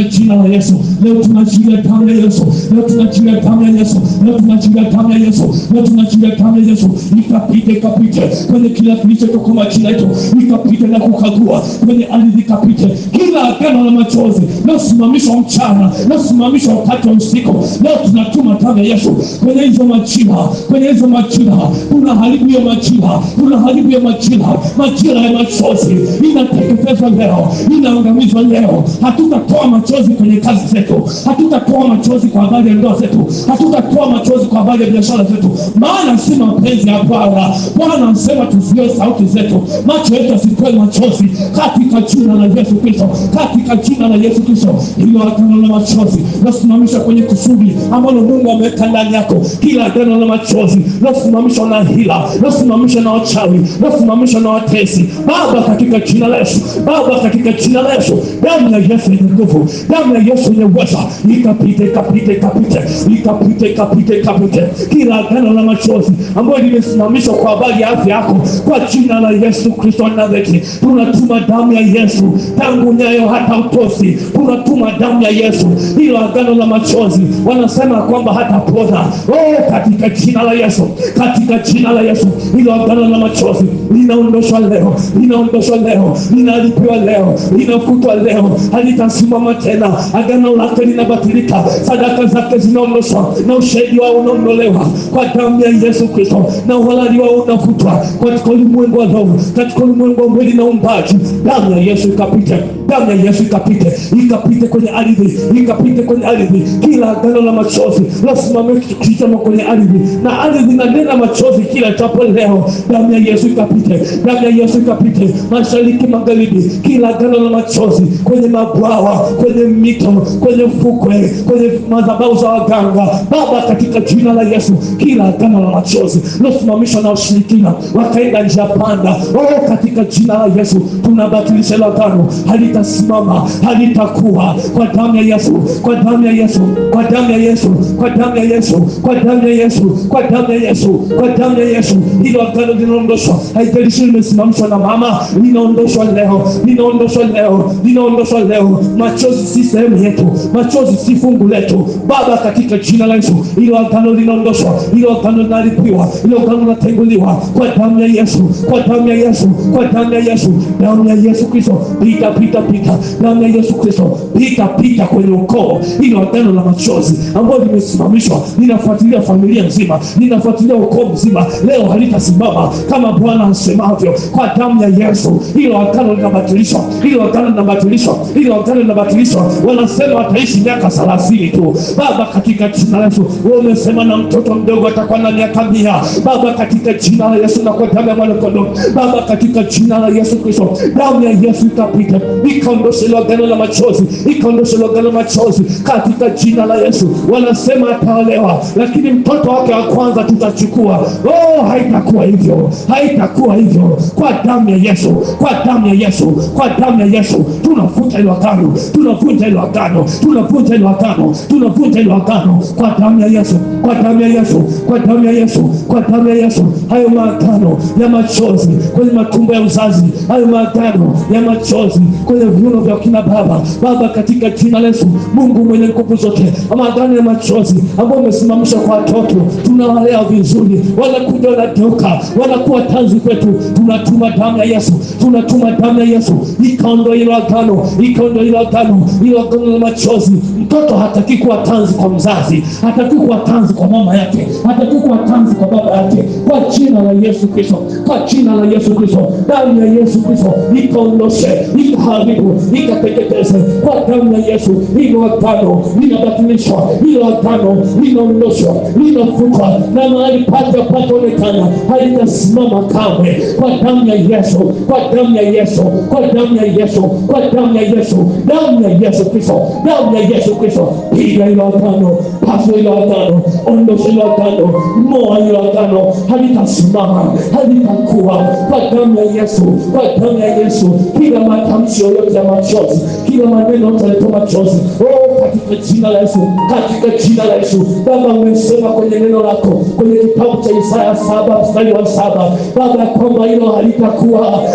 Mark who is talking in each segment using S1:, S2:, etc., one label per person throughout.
S1: jina la Yesu. Leo tunaachilia damu ya Yesu. Leo tunaachilia damu ya Yesu. Leo tunaachilia damu ya Yesu. Leo tunaachilia damu ya Yesu. Ikapite kwenye kila kilichotoka majina yetu. Ikapite na kukagua kwenye ardhi, ikapite kila agano la machozi. Leo simamishwa mchana, leo simamishwa wakati wa usiku. Leo tunatuma damu ya Yesu kwenye hizo majina. Tunaharibu hiyo majina ya machozi. Inateketezwa leo, inaangamizwa leo. Hatutatoa machozi kwenye kazi zetu, hatutatoa machozi kwa habari ya ndoa zetu, hatutatoa machozi kwa habari ya biashara zetu, maana si mapenzi ya Bwana. Bwana anasema tusiwe sauti zetu, macho yetu yasitoe machozi, katika jina la Yesu Kristo, katika jina la Yesu Kristo. Hilo agano la machozi nasimamisha kwenye kusudi ambalo Mungu ameweka ndani yako. Kila agano la machozi nasimamisha na hila, nasimamisha na wachawi, nasimamisha na watesi, Baba katika jina la Yesu, Baba katika jina la Yesu. Damu ya Yesu yenye nguvu, damu ya Yesu yenye uweza, ikapite. Kila agano la machozi ambayo limesimamishwa kwa habari ya afya yako, kwa jina la Yesu Kristo wa Nazareti, tunatuma damu ya Yesu tangu nyayo hata utosi. Tunatuma damu ya Yesu. Hilo agano la machozi wanasema kwamba hatapona. Katika jina la Yesu, katika jina la Yesu, hilo agano la machozi linaondoshwa leo, linalipiwa leo, linafutwa leo, halitasimama tena. Agano lake linabatilika, sadaka zake zinaondoshwa, na ushahidi wao unaondolewa kwa damu ya Yesu Kristo, na uhalali wao unafutwa katika ulimwengu wa roho, katika ulimwengu wa mwili na uumbaji. Damu ya Yesu ikapite, damu ya Yesu ikapite kwenye ardhi, kila agano la machozi lasimame kichama kwenye ardhi, na ardhi inanena machozi kila chapo leo. Damu ya Yesu ikapite, mashariki, magharibi, kila agano la machozi kwenye mabwawa, kwenye mito, kwenye fukwe, kwenye madhabahu za waganga, Baba katika jina la Yesu, kila agano la machozi lasimamishwa na ushirikina wakaenda njia panda, katika jina la Yesu tunabatilisha agano, halitasimama, halitakuwa, kwa damu ya Yesu, kwa damu ya Yesu, kwa damu ya Yesu, kwa damu ya Yesu, kwa damu ya Yesu, kwa damu ya Yesu, kwa damu ya Yesu. Hilo agano linaondoshwa, haijalishi limesimamishwa na mama, linaondoshwa leo. Machozi si sehemu yetu, machozi si fungu letu, Baba katika jina la Yesu. Hilo agano linaondoshwa, hilo agano linalipiwa, hilo agano linatenguliwa kwa damu ya Yesu, kwa damu ya Yesu, kwa damu ya Yesu. Damu ya Yesu Kristo pita, damu ya Yesu Kristo pita kwenye ukoo. Hilo agano la machozi ambalo limesimamishwa linafuatilia familia nzima, linafuatilia ukoo mzima, leo halitasimama kama Bwana asemavyo, kwa damu ya Yesu. Hilo agano linabatilishwa, wanasema wataishi miaka 30 tu, Baba katika jina la Yesu. Wewe umesema na mtoto mdogo atakuwa na miaka 100, Baba katika jina la Yesu, na kwa damu ya mwana-kondoo, Baba katika jina la Yesu Kristo, damu ya Yesu ikapita, ikaondoshe hilo agano la machozi, katika jina la Yesu. Wanasema ataolewa, lakini mtoto wake wa kwanza tutachukua. Haitakuwa hivyo, kwa damu ya Yesu, kwa damu ya Yesu, tunafuta hilo agano, tunavunja hilo agano, kwa damu ya Yesu, kwa damu ya Yesu. Hayo maagano ya machozi kwenye matumbo ya uzazi, hayo maagano ya machozi kwenye viuno vya kina Baba katika jina la Yesu, Mungu mwenye nguvu zote, maagano ya machozi ambao umesimamisha kwa watoto, tunawalea vizuri, wanakuja wanageuka, wanakuwa tanzi kwetu, tunatuma damu ya Yesu, ikaondoa hilo agano, hilo agano la machozi. Mtoto hataki kuwa tanzi kwa mzazi, hataki kuwa tanzi kwa mama yake, hataki kuwa tanzi kwa baba yake, kwa jina la Yesu Kristo, damu ya Yesu Kristo ikaondoshe, ikaharibu, ikateketeze kwa damu ya Yesu. Hilo agano linabatilishwa, hilo agano linaondoshwa, linafutwa, na mahali pake pataonekana halitasimama kamwe, kwa damu ya Yesu, kwa damu ya Yesu, kwa damu ya Yesu, kwa damu ya Yesu, damu ya Yesu Kristo, damu ya Yesu Kristo. Piga hilo agano, pasua hilo agano, ondosha hilo agano, moa hilo agano, halitasimama, halitakuwa, kwa damu ya Yesu, kwa damu ya Yesu. Kila matamshi yoyote ya machozi, kila maneno yote ya machozi, katika jina la Yesu, katika jina la Yesu. Baba, umesema kwenye neno lako kwenye kitabu cha Isaya 7:7 Baba, kwamba hilo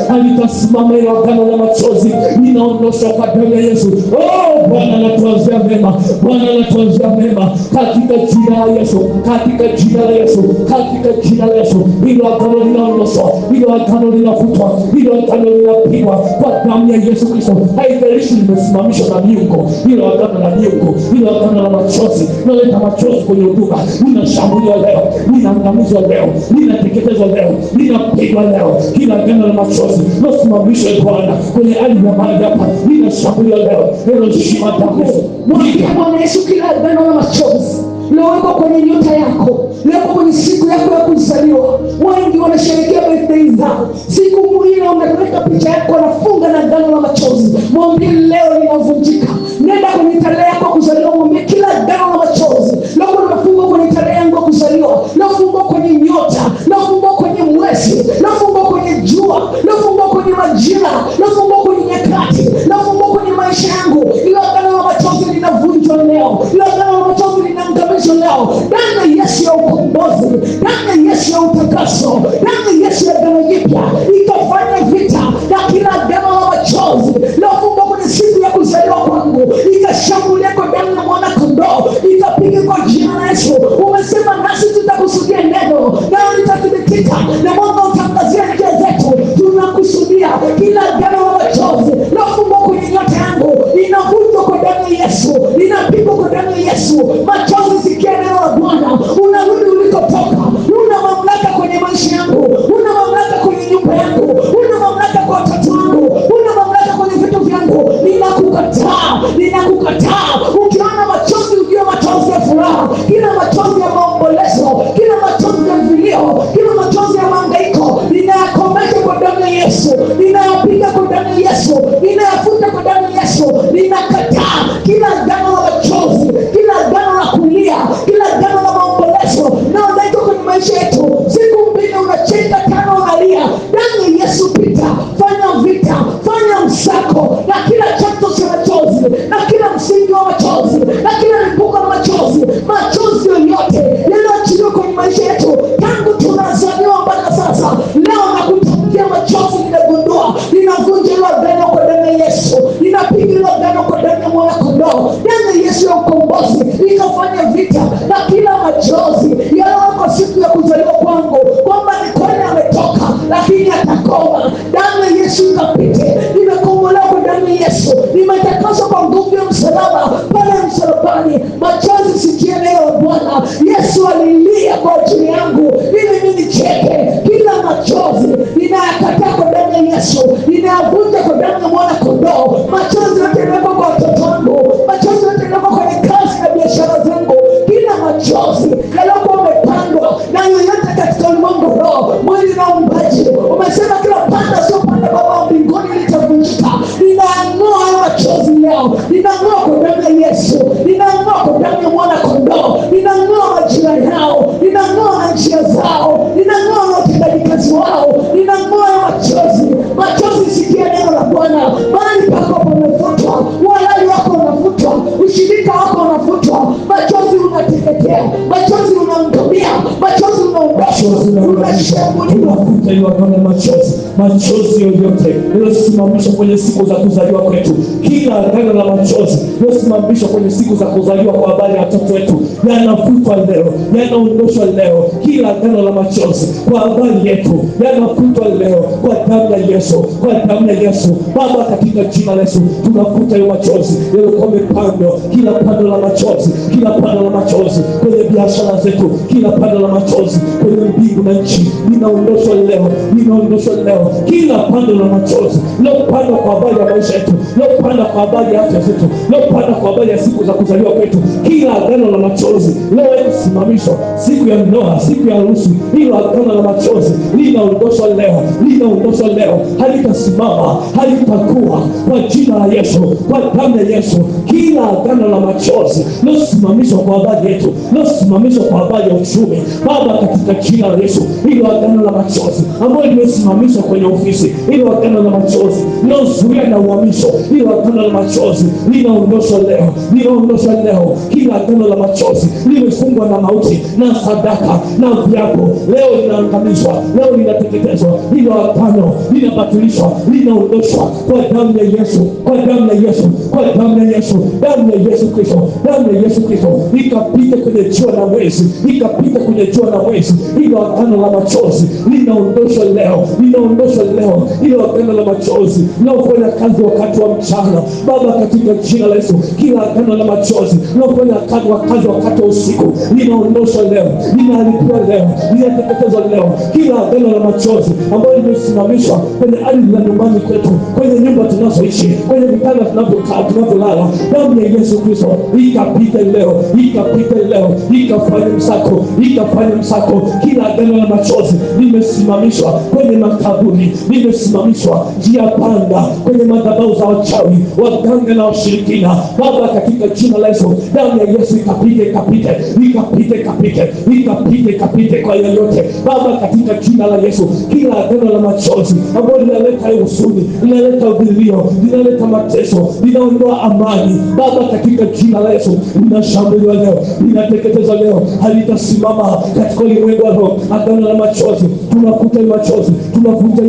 S1: halitasimama, hilo agano la machozi linaondoshwa kwa damu ya Yesu. Oh Bwana, natuanzia mema, Bwana natuanzia mema katika jina la Yesu, katika jina la Yesu, katika jina la Yesu. Hilo agano linaondoshwa, hilo agano linafutwa, hilo agano linapigwa kwa damu ya Yesu Kristo. Haijalishi limesimamishwa na miungu, hilo agano la miungu, hilo agano la machozi linaleta machozi kwenye huduma, linashambuliwa leo, linaangamizwa leo, linateketezwa leo, linapigwa leo. Kila agano la machozi lilosimamishwa Bwana kwenye ardhi ya mahali hapa linashambuliwa leo. Hilo shima damu
S2: mwambie Bwana Yesu, kila agano la machozi lilowekwa kwenye nyota yako, lilowekwa kwenye siku yako ya kuzaliwa. Wengi wanasherehekea birthday zao, siku ile wameweka picha yako, wanafunga na agano la machozi. Mwambie leo linavunjika. Nenda kwenye tarehe yako ya kuzaliwa, mwambie kila agano la machozi leo linafungwa kwenye tarehe yangu ya kuzaliwa, linafungwa kwenye nyota, linafungwa kwenye mwezi, linafungwa kwenye jua, linafungwa kwenye majira, linafungwa kwenye nyakati, linafungwa kwenye maisha yangu. Ilo agano la machozi linavunjwa leo, ilo agano la machozi linaangamizwa leo. Damu ya Yesu ya ukombozi, damu ya Yesu ya utakaso, damu ya Yesu ya agano jipya ikafanya vita na kila agano la machozi linafungwa kwenye siku ya kuzaliwa kwangu, ikashambulia kwa damu ya mwana kondoo, ikapiga kwa jina la Yesu. Umesema nasi tutakusudia neno nao litathibitika, na mwanga utangazia njia zetu. Tunakusudia kila agano la machozi linafungwa kwenye nyota yangu, linavunjwa kwa damu ya Yesu, linapigwa kwa damu ya Yesu. Machozi, sikia neno la Bwana, unarudi ulikotoka. Una mamlaka kwenye maisha yangu, una mamlaka kwenye nyumba yangu, una mamlaka kwa watoto wangu, una mamlaka kwenye vitu vyangu. Ninakukataa, ninakukataa. Ukiona machozi, ujue machozi ya furaha, kila machozi ya maombolezo, kila machozi ya vilio, kila machozi ya mahangaiko, ninayakomesha kwa damu ya Yesu, ninayapiga kwa damu ya Yesu, ninayafuta kwa damu ya Yesu. Ninakataa kila agano la machozi, kila agano la kulia, kila agano la maombolezo na unaito kwenye maisha yetu. Siku mbili unacheka, tano unalia. Damu ya Yesu pita, fanya vita, fanya msako na kila chanzo cha machozi, na kila msingi wa machozi, na kila lipuko la machozi. Machozi yoyote yaliyoachiliwa kwenye maisha yetu tangu tunazaliwa mpaka sasa, leo nakutamkia machozi linagundua, linavunja hilo agano kwa damu ya Yesu, linapiga hilo agano kwa damu ya mwana kondoo. Damu ya Yesu ya ukombozi ikafanya vita na kila machozi yaliyoko siku ya kuzaliwa kwangu, kwamba ni kweli ametoka lakini atakoma. Damu ya Yesu ikapite, nimekombolewa kwa damu ya Yesu, nimetakaswa kwa nguvu ya msalaba pale msalabani. Machozi, sikia neno la Bwana. Yesu alilia kwa ajili yangu ili mimi nicheke. Kila machozi ninayakataa kwa damu ya Yesu, ninayavunja kwa damu ya mwana kondoo. Machozi yote yanawekwa kwa watoto wangu, machozi yote yanawekwa kwenye kazi na biashara zangu. Kila machozi yaliyokuwa yamepandwa na yoyote katika ulimwengu roho, mwili na umbaji, umesema kila panda sio panda Baba mbinguni litavunjika. Ninang'oa hayo machozi leo, ninang'oa kwa damu ya Yesu, ninang'oa kwa damu ya mwana kondoo, ninang'oa majira yao, ninang'oa na njia zao, ninang'oa na utendaji kazi wao, ninang'oa machozi. Machozi, sikia neno la Bwana. Mahali pako pamefutwa, uhalali wako unafutwa, ushirika wako unafutwa. Machozi unateketea, machozi unaangamia, machozi unaondoshwa, unashambuliwa.
S1: Unafuta hiyo agano la machozi, machozi yoyote yaliyosimamishwa kwenye siku za kuzaliwa kwetu, kila agano la machozi yaliyosimamishwa kwenye siku za kuzaliwa kwa habari ya watoto wetu, yanafutwa leo, yanaondoshwa leo. Kila agano la machozi kwa habari yetu yanafutwa leo kwa damu ya Yesu, kwa damu ya Yesu. Baba, katika jina la Yesu tunafuta hiyo machozi yaliyokuwa yamepandwa, kila pando la machozi, kila pando la machozi kwenye biashara zetu, kila pando la machozi kwenye mbingu na nchi, linaondoshwa leo, linaondoshwa leo. Kila pando la machozi lilopandwa kwa habari ya maisha yetu, lilopandwa kwa habari ya afya zetu, lilopandwa kwa habari ya siku za kuzaliwa kwetu, kila agano la machozi leo kusimamishwa, siku ya ndoa, siku ya harusi, hilo agano la machozi linaondoshwa leo, linaondoshwa leo. Halitasimama, halitakuwa kwa jina la Yesu, kwa damu ya Yesu. Kila agano la machozi lilosimamishwa kwa habari yetu, lilosimamishwa kwa habari ya uchumi, Baba, katika jina la Yesu, hilo agano la machozi ambalo limesimamishwa kwenye ofisi, hilo agano la machozi lilozuia na uhamisho, hilo agano la machozi linaondoshwa leo, linaondoshwa leo. Kila agano la machozi limefungwa na mauti na sadaka na viapo, leo linaangamizwa, leo linateketezwa. Hilo agano linabatilishwa, linaondoshwa kwa damu ya Yesu, kwa damu ya Yesu, kwa damu ya Yesu, damu ya Yesu Kristo, damu ya Yesu Kristo ikapita kwenye jua na mwezi, ikapita kwenye jua na mwezi. Hilo agano la machozi linaondoshwa leo, linaondoshwa leo. Hilo agano la machozi linafanya kazi wakati wa mchana, Baba, katika jina la Yesu. Kila agano la machozi linafanya kazi wakati wa usiku, linaondoshwa leo, linaharibiwa leo, linateketezwa leo. Kila agano la machozi ambayo limesimamishwa kwenye ardhi za nyumbani kwetu, kwenye nyumba tunazoishi, kwenye vitanda tunavyokaa, tunavyolala, damu ya Yesu Kristo ikapite leo, ikapite leo, ikafanye msako, ikafanye msako. Kila agano la machozi limesimamishwa kwenye makaburi, limesimamishwa njia panda, kwenye madhabahu za wachawi, waganga na washirikina, Baba, katika jina la Yesu, damu ya Yesu ikapite, ikapite, ikapite, ikapite, ikapite, ikapite kwa yoyote, Baba, katika jina la Yesu. Kila agano la machozi ambalo linaleta huzuni, linaleta udhilio, linaleta mateso, linaondoa amani, Baba, katika jina la Yesu, linashambuliwa leo, linateketezwa leo, halitasimama katika ulimwengu wa roho. Agano la machozi, tunafuta machozi, tunavuta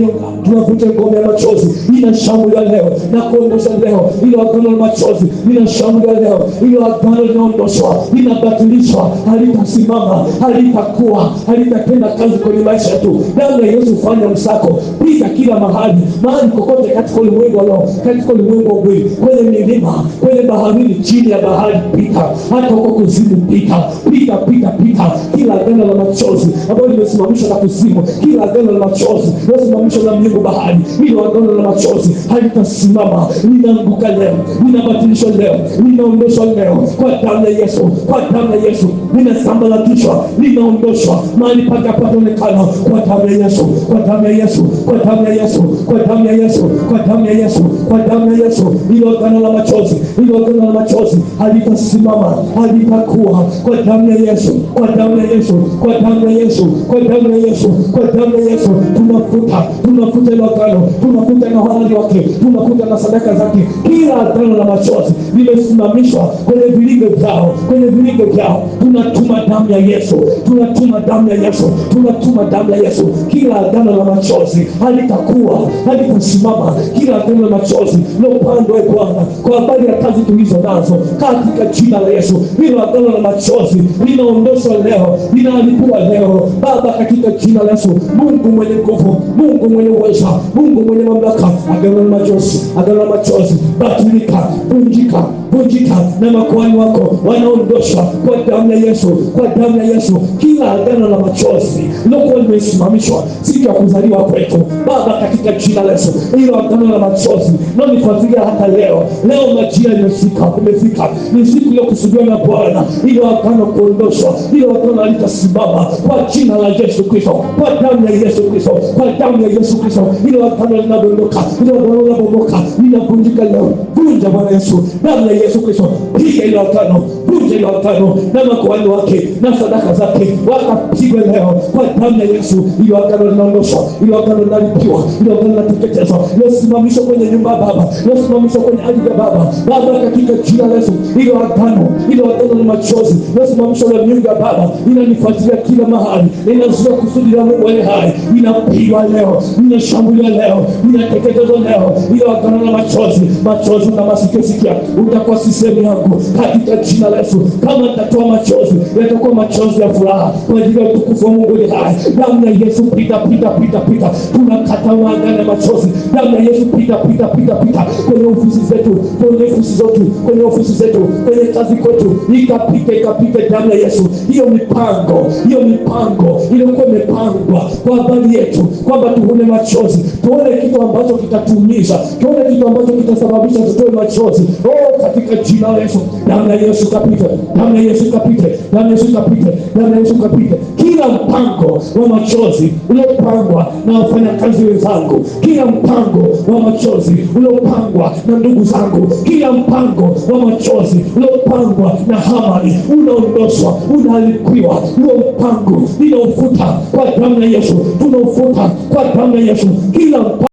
S1: ngome ya machozi, linashambuliwa leo na kuondoshwa leo. Hilo agano la machozi linashambuliwa leo, hilo agano linaondoshwa, linabatilishwa, halitasimama, halitakuwa, halitatenda kazi kwenye maisha yetu. Damu ya Yesu fanya msako, pita kila mahali kokote katika ulimwengu wa roho, katika ulimwengu wa mwili, kwenye milima, kwenye baharini, chini ya bahari, pita hata huko kuzimu, pita, pita, pita, pita. Kila agano la machozi ambalo limesimamishwa na kuzimu, kila agano la machozi limesimamishwa na mbingu, bahari, hilo agano la machozi halitasimama, linaanguka leo, linabatilishwa leo, linaondoshwa leo kwa damu ya Yesu, kwa damu ya Yesu, linasambaratishwa, linaondoshwa mahali pake hapaonekana kwa damu ya Yesu, kwa damu ya Yesu, kwa damu ya Yesu, kwa damu ya Yesu, kwa damu ya Yesu, kwa damu ya Yesu. Hilo agano la machozi, hilo agano la machozi halitasimama, halitakuwa kwa damu ya Yesu, kwa damu ya Yesu, kwa damu ya Yesu, kwa damu ya Yesu, kwa damu ya Yesu. Tunafuta hilo agano, tunafuta na halali wake, tunafuta na sadaka zake. Kila agano la machozi limesimamishwa kwenye vilingo vyao, kwenye vilingo vyao, tunatuma damu ya Yesu, tunatuma damu ya Yesu, tunatuma damu ya Yesu. Kila agano la machozi halitakuwa, halitasimama. Kila agano la machozi lopandwa Bwana kwa habari ya kazi tulizo nazo, katika jina la Yesu, hilo agano la machozi linaondoshwa leo, linaharibiwa leo, Baba, katika jina la Yesu. Mungu mwenye nguvu, Mungu mwenye uwezo, Mungu mwenye mamlaka, agano la machozi, agano la machozi, batilika, vunjika, vunjika, na makuhani wako wanaondoshwa kwa damu ya Yesu, kwa damu ya Yesu. Kila agano la machozi lilokuwa limesimamishwa siku ya kuzaliwa kwetu, Baba, katika jina la Yesu, hilo agano la machozi ndio nifuatilia hata leo. Leo majira imefika, ni siku iliyokusudiwa na Bwana, hilo agano kuondoshwa, hilo agano halitasimama kwa jina la Yesu Kristo, kwa damu ya Yesu Kristo, kwa damu ya Yesu Kristo. Hilo agano linadondoka, hilo agano linabomoka, linavunjika leo. Vunja Bwana Yesu, damu ya Yesu Kristo, piga hilo agano, vunja hilo agano na makuhani wake na sadaka zake, wakapigwe leo kwa damu ya Yesu. Hilo agano linaondoshwa, hilo agano linalipiwa, hilo agano linateketezwa, lilosimamishwa kwenye nyumba ya Baba, lilosimamishwa kwenye ardhi ya Baba, Baba, katika jina la Yesu. Hilo agano la machozi lilosimamishwa na miungu ya Baba inanifuatilia kila mahali, inazuia kusudi la Mungu aliye hai, inapigwa leo, inashambulia leo, inateketezwa leo. Hilo agano la machozi, machozi kama sikisikia, utakuwa si sehemu yangu katika jina la Yesu. Kama nitatoa machozi, yatakuwa machozi ya furaha kwa ajili ya utukufu wa Mungu aliye hai. Damu ya Yesu, pita, pita, pita, pita. Tunakata agano la machozi, damu ya Yesu, pita, pita, pita, pita kwenye ofisi zetu, kwenye ofisi zetu, kwenye ofisi zetu, kwenye kazi kwetu, ikapite, ikapite damu ya Yesu. Hiyo mipango iliyokuwa imepangwa kwa habari yetu, kwamba tuone machozi, tuone kitu ambacho kitatuumiza, tuone kitu ambacho kitasababisha tutoe machozi, katika jina la Yesu, damu ya Yesu kapite, damu ya Yesu kapite, damu ya Yesu kapite, damu ya Yesu kapite. Kila mpango wa machozi uliopangwa na wafanyakazi wenzangu, kila mpango wa machozi uliopangwa na ndugu zangu, kila mpango wa machozi uliopangwa na Hamani unaondoshwa, unalipiwa. Huo mpango ninaufuta kwa damu ya Yesu, tunaufuta kwa damu ya Yesu. Kila